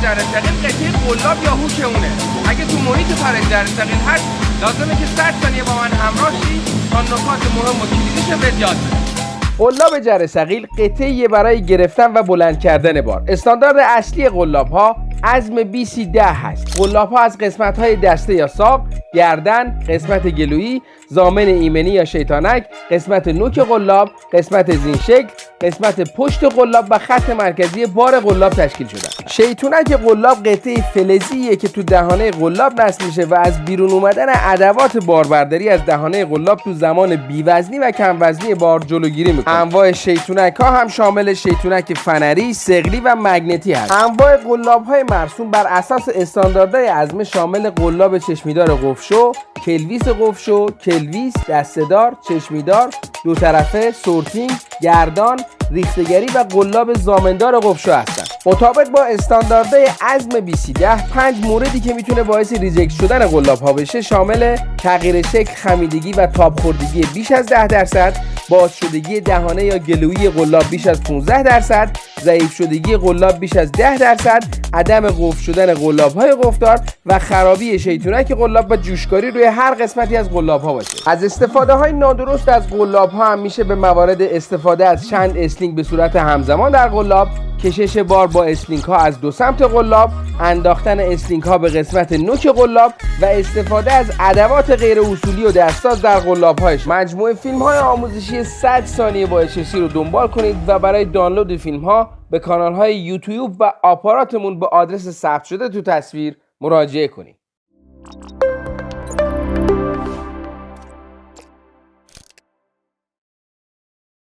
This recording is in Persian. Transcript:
جره ثقیل قطعه قلاب یا هوش اونه. اگه تو محیط خارج جره ثقیل هست لازمه که 100 ثانیه با من همراه شی تا نکات مهم و کلیدیشو بهت یاد بدم. قلاب جره ثقیل قطعه برای گرفتن و بلند کردن بار. استاندارد اصلی قلاب ها عزم BC10 هست. قلاب ها از قسمت های دسته یا ساق، گردن، قسمت گلویی، ضامن ایمنی یا شیطانک، قسمت نوک قلاب، قسمت زین شکل، قسمت پشت قلاب و خط مرکزی بار قلاب تشکیل شدن. شیطونک قلاب قطعه فلزیه که تو دهانه قلاب نصب میشه و از بیرون اومدن ادوات باربرداری از دهانه قلاب تو زمان بیوزنی و کم وزنی بار جلوگیری میکنه. انواع شیطونک ها هم شامل شیطونک فنری، صقلی و مگنتی هست. انواع قلاب های مرسوم بر اساس استانداردهای عزم شامل قلاب چشمیدار قفشو، کلویس قفشو، کلویس، دسته‌دار، چشمیدار، دو طرفه، سورتینگ، گردان، ریختگری و قلاب ضامندار قفشو هستند. مطابق با استانداردهای عزم BC10 5 موردی که میتونه باعث ریجکت شدن قلاب ها بشه شامل تغییر شکل، خمیدگی و تاب خوردگی بیش از 10%، باز شدگی دهانه یا گلویی قلاب بیش از 15%، ضعیف شدگی قلاب بیش از 10%، عدم قفل شدن قلاب های قفلدار و خرابی شیطونک قلاب و جوشکاری روی هر قسمتی از قلاب ها باشه. از استفاده های نادرست از قلاب ها هم میشه به موارد استفاده از چند اسلینگ به صورت همزمان در قلاب، کشش بار با اسلینگ ها از دو سمت قلاب، انداختن اسلینگ ها به قسمت نوک قلاب و استفاده از ادوات غیر اصولی و دستساز در قلاب هایش. مجموعه فیلم های آموزشی 100 ثانیه با HSC رو دنبال کنید و برای دانلود فیلم ها به کانال های یوتیوب و آپاراتمون به آدرس ثبت شده تو تصویر مراجعه کنید.